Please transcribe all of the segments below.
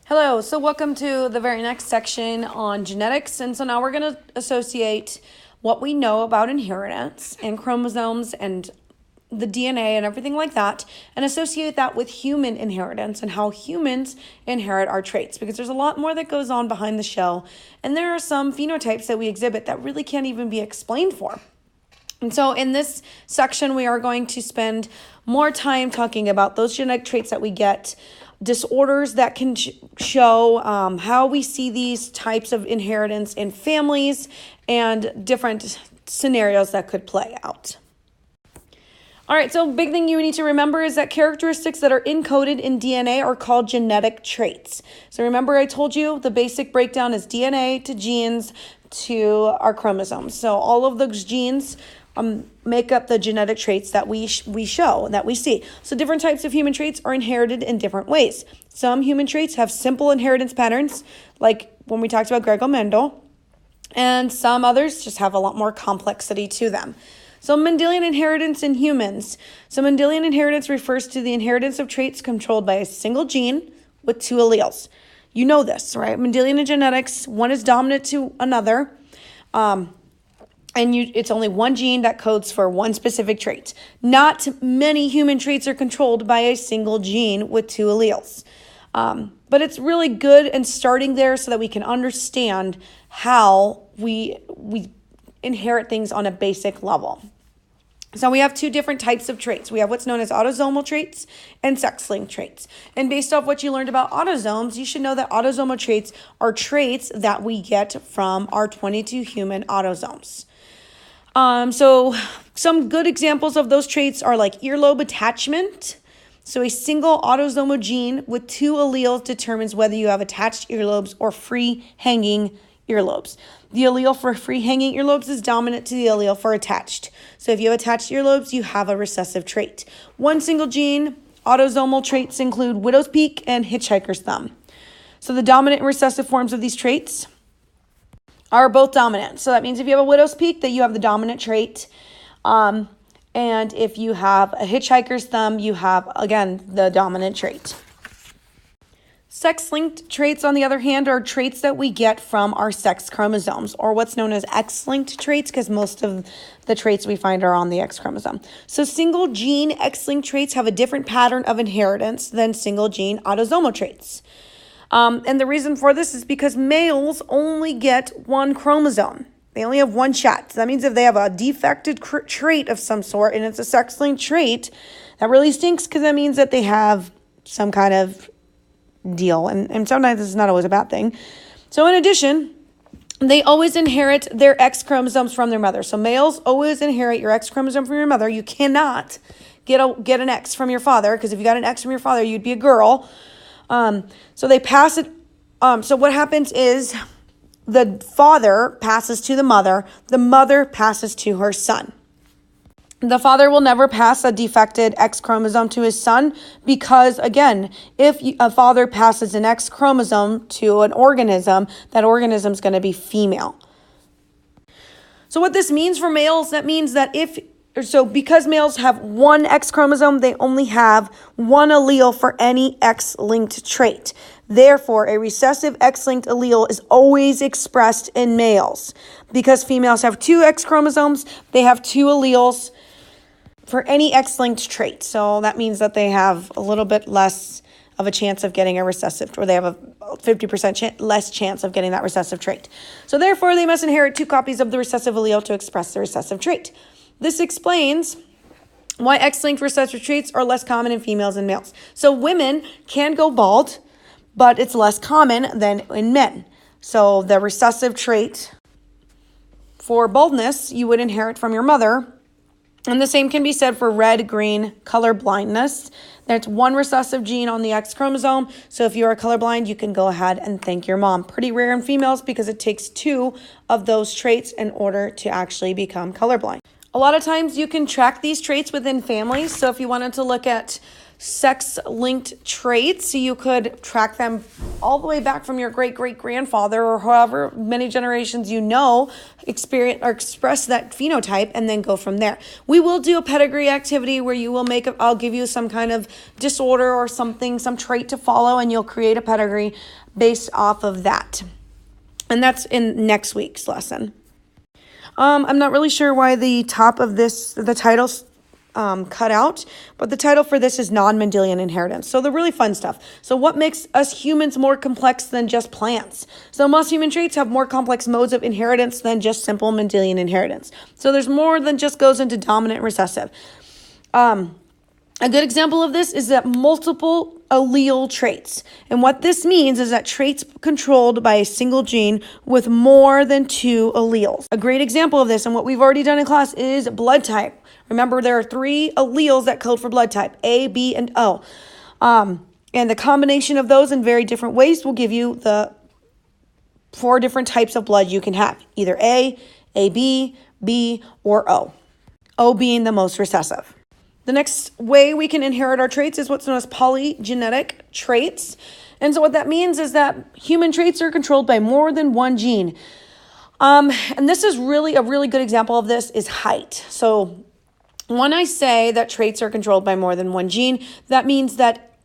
Hello, so welcome to the very next section on genetics. And so now we're going to associate what we know about inheritance and chromosomes and the DNA and everything like that, and associate that with human inheritance and how humans inherit our traits, because there's a lot more that goes on behind the shell. And there are some phenotypes that we exhibit that really can't even be explained for. And so in this section, we are going to spend more time talking about those genetic traits that we get, disorders that can show how we see these types of inheritance in families, and different scenarios that could play out. All right, so big thing you need to remember is that characteristics that are encoded in DNA are called genetic traits. So remember I told you the basic breakdown is DNA to genes to our chromosomes. So all of those genes make up the genetic traits that we show, that we see. So different types of human traits are inherited in different ways. Some human traits have simple inheritance patterns, like when we talked about Gregor Mendel, and some others just have a lot more complexity to them. So Mendelian inheritance in humans. So Mendelian inheritance refers to the inheritance of traits controlled by a single gene with two alleles. You know this, right? Mendelian genetics, one is dominant to another. It's only one gene that codes for one specific trait. Not many human traits are controlled by a single gene with two alleles. But it's really good in starting there so that we can understand how we inherit things on a basic level. So we have two different types of traits. We have what's known as autosomal traits and sex-linked traits. And based off what you learned about autosomes, you should know that autosomal traits are traits that we get from our 22 human autosomes. So some good examples of those traits are like earlobe attachment. So a single autosomal gene with two alleles determines whether you have attached earlobes or free hanging earlobes. The allele for free hanging earlobes is dominant to the allele for attached. So if you have attached earlobes, you have a recessive trait. One single gene autosomal traits include widow's peak and hitchhiker's thumb. So the dominant and recessive forms of these traits are both dominant. So that means if you have a widow's peak, that you have the dominant trait. And if you have a hitchhiker's thumb, you have, again, the dominant trait. Sex-linked traits, on the other hand, are traits that we get from our sex chromosomes, or what's known as X-linked traits, because most of the traits we find are on the X chromosome. So single gene X-linked traits have a different pattern of inheritance than single gene autosomal traits. And the reason for this is because males only get one chromosome. They only have one shot. So that means if they have a defected trait of some sort and it's a sex-linked trait, that really stinks, because that means that they have some kind of deal. And sometimes this is not always a bad thing. So in addition, they always inherit their X chromosomes from their mother. So males always inherit your X chromosome from your mother. You cannot get an X from your father, because if you got an X from your father, you'd be a girl. So they pass it. So what happens is the father passes to the mother passes to her son. The father will never pass a defected X chromosome to his son, because, again, if a father passes an X chromosome to an organism, that organism is going to be female. So what this means for males, that means that because males have one X chromosome, they only have one allele for any X-linked trait. Therefore, a recessive X-linked allele is always expressed in males. Because females have two X chromosomes, they have two alleles for any X-linked trait. So that means that they have a little bit less of a chance of getting a recessive, or they have a 50% less chance of getting that recessive trait. So therefore, they must inherit two copies of the recessive allele to express the recessive trait. This explains why X-linked recessive traits are less common in females and males. So women can go bald, but it's less common than in men. So the recessive trait for baldness you would inherit from your mother. And the same can be said for red-green color blindness. There's one recessive gene on the X chromosome. So if you are colorblind, you can go ahead and thank your mom. Pretty rare in females, because it takes two of those traits in order to actually become colorblind. A lot of times you can track these traits within families. So if you wanted to look at sex-linked traits, you could track them all the way back from your great-great-grandfather or however many generations you know experience or express that phenotype, and then go from there. We will do a pedigree activity where you will I'll give you some kind of disorder or something, some trait to follow, and you'll create a pedigree based off of that. And that's in next week's lesson. I'm not really sure why the top of the title's cut out, but the title for this is non-Mendelian inheritance. So the really fun stuff. So what makes us humans more complex than just plants? So most human traits have more complex modes of inheritance than just simple Mendelian inheritance. So there's more than just goes into dominant and recessive. A good example of this is that multiple allele traits. And what this means is that traits controlled by a single gene with more than 2 alleles. A great example of this, and what we've already done in class, is blood type. Remember, there are 3 alleles that code for blood type, A, B, and O. And the combination of those in very different ways will give you the 4 different types of blood you can have. Either A, AB, B, or O. O being the most recessive. The next way we can inherit our traits is what's known as polygenetic traits. And so what that means is that human traits are controlled by more than one gene. And this is really a really good example of this is height. So when I say that traits are controlled by more than one gene, that means that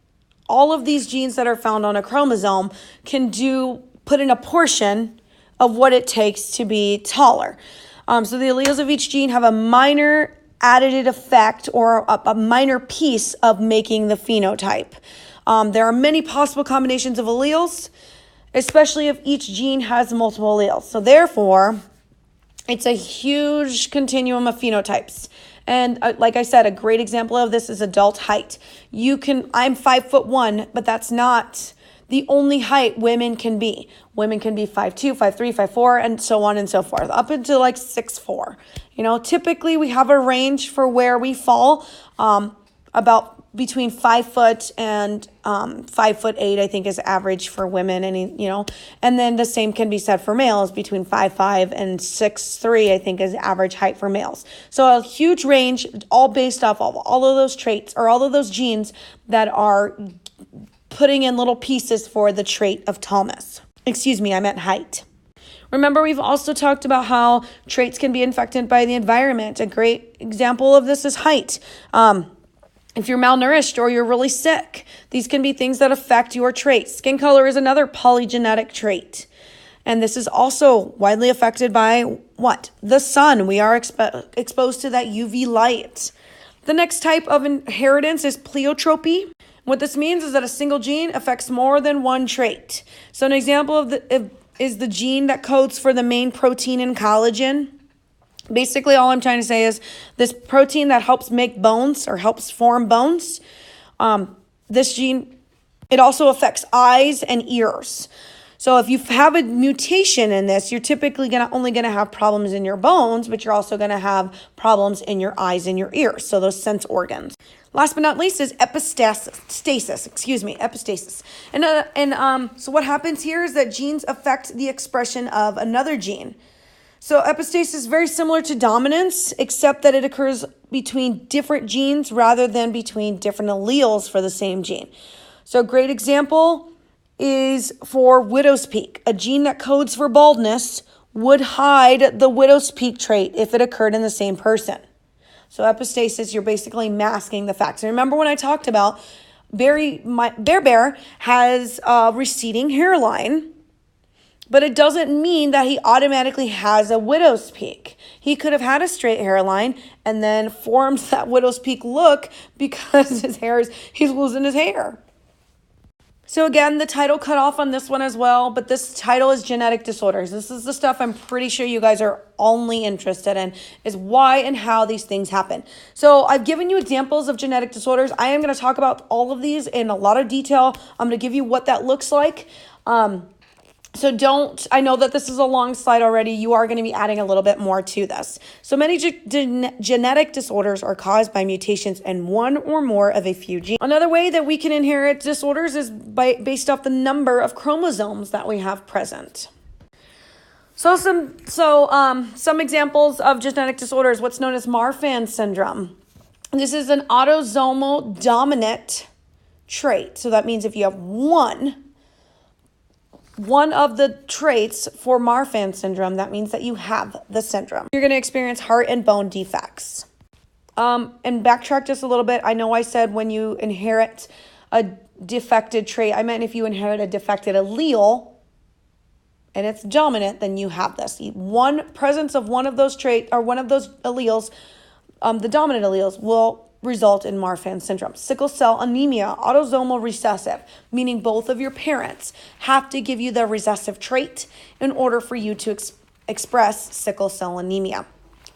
all of these genes that are found on a chromosome can put in a portion of what it takes to be taller. So the alleles of each gene have a minor additive effect or a minor piece of making the phenotype. There are many possible combinations of alleles, especially if each gene has multiple alleles. So therefore, it's a huge continuum of phenotypes. And like I said, a great example of this is adult height. I'm 5'1", but that's not the only height women can be. Women can be 5'2", 5'3", 5'4", and so on and so forth, up into like 6'4". Typically we have a range for where we fall, about between 5 foot and 5'8", I think is average for women, and then the same can be said for males, between 5'5" and 6'3", I think is average height for males. So a huge range, all based off of all of those traits or all of those genes that are putting in little pieces for the trait of tallness. Excuse me, I meant height. Remember, we've also talked about how traits can be infected by the environment. A great example of this is height. If you're malnourished or you're really sick, these can be things that affect your traits. Skin color is another polygenetic trait. And this is also widely affected by what? The sun. We are exposed to that UV light. The next type of inheritance is pleiotropy. What this means is that a single gene affects more than one trait. So an example is the gene that codes for the main protein in collagen. Basically, all I'm trying to say is this protein that helps make bones or helps form bones, this gene, it also affects eyes and ears. So if you have a mutation in this, you're typically only going to have problems in your bones, but you're also going to have problems in your eyes and your ears, so those sense organs. Last but not least is epistasis. And so what happens here is that genes affect the expression of another gene. So epistasis is very similar to dominance, except that it occurs between different genes rather than between different alleles for the same gene. So a great example is for widow's peak. A gene that codes for baldness would hide the widow's peak trait if it occurred in the same person. So epistasis, you're basically masking the facts. And remember when I talked about Bear has a receding hairline, but it doesn't mean that he automatically has a widow's peak. He could have had a straight hairline and then formed that widow's peak look because he's losing his hair. So again, the title cut off on this one as well, but this title is genetic disorders. This is the stuff I'm pretty sure you guys are only interested in, is why and how these things happen. So I've given you examples of genetic disorders. I am going to talk about all of these in a lot of detail. I'm going to give you what that looks like. I know that this is a long slide already. You are going to be adding a little bit more to this. So many genetic disorders are caused by mutations in one or more of a few genes. Another way that we can inherit disorders is based off the number of chromosomes that we have present. Some examples of genetic disorders, what's known as Marfan syndrome. This is an autosomal dominant trait. So that means if you have one one of the traits for Marfan syndrome, that means that you have the syndrome. You're going to experience heart and bone defects. And backtrack just a little bit. I know I said when you inherit a defected trait, I meant if you inherit a defected allele and it's dominant, then you have this. One presence of one of those traits or one of those alleles, the dominant alleles, will result in Marfan syndrome. Sickle cell anemia, autosomal recessive, meaning both of your parents have to give you the recessive trait in order for you to express sickle cell anemia.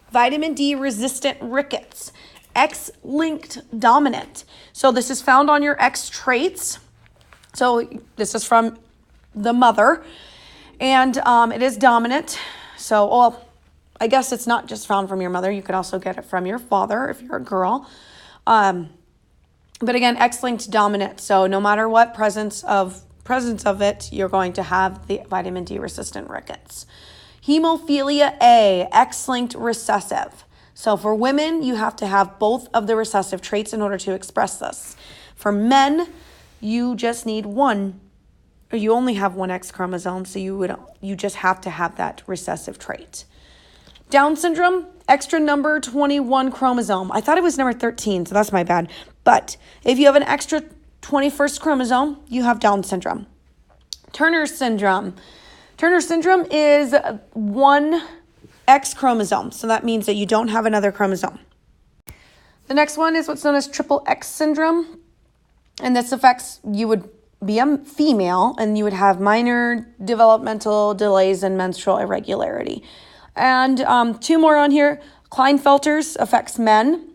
Vitamin D resistant rickets, X-linked dominant. So this is found on your X traits. So this is from the mother, and it is dominant. So, well, I guess it's not just found from your mother. You could also get it from your father if you're a girl. But again, X-linked dominant. So no matter what presence of it, you're going to have the vitamin D resistant rickets. Hemophilia A, X-linked recessive. So for women, you have to have both of the recessive traits in order to express this. For men, you just need one, or you only have one X chromosome, so you just have to have that recessive trait. Down syndrome, extra number 21 chromosome. I thought it was number 13, so that's my bad. But if you have an extra 21st chromosome, you have Down syndrome. Turner syndrome. Turner syndrome is one X chromosome, so that means that you don't have another chromosome. The next one is what's known as triple X syndrome, and this affects, you would be a female, and you would have minor developmental delays and menstrual irregularity. And two more on here. Klinefelter's affects men,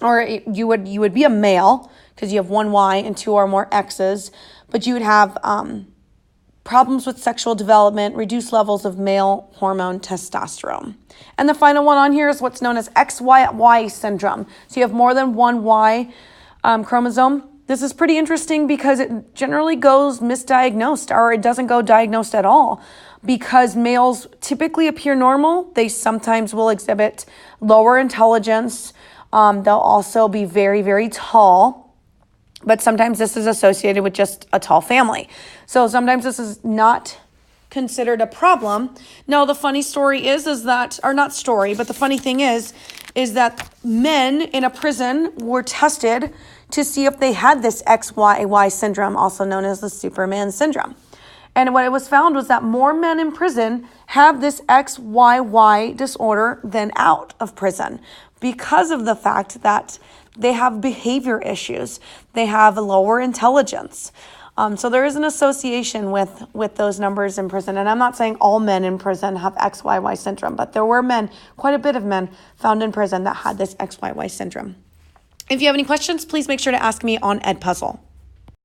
or you would be a male because you have one Y and two or more X's, but you would have problems with sexual development, reduced levels of male hormone testosterone. And the final one on here is what's known as XYY syndrome. So you have more than one Y chromosome. This is pretty interesting because it generally goes misdiagnosed, or it doesn't go diagnosed at all. Because males typically appear normal, they sometimes will exhibit lower intelligence. They'll also be very, very tall. But sometimes this is associated with just a tall family. So sometimes this is not considered a problem. No, the funny story is that, or not story, but the funny thing is that men in a prison were tested to see if they had this XYY syndrome, also known as the Superman syndrome. And what it was found was that more men in prison have this XYY disorder than out of prison because of the fact that they have behavior issues. They have lower intelligence. So there is an association with those numbers in prison. And I'm not saying all men in prison have XYY syndrome, but there were men, quite a bit of men found in prison that had this XYY syndrome. If you have any questions, please make sure to ask me on Edpuzzle.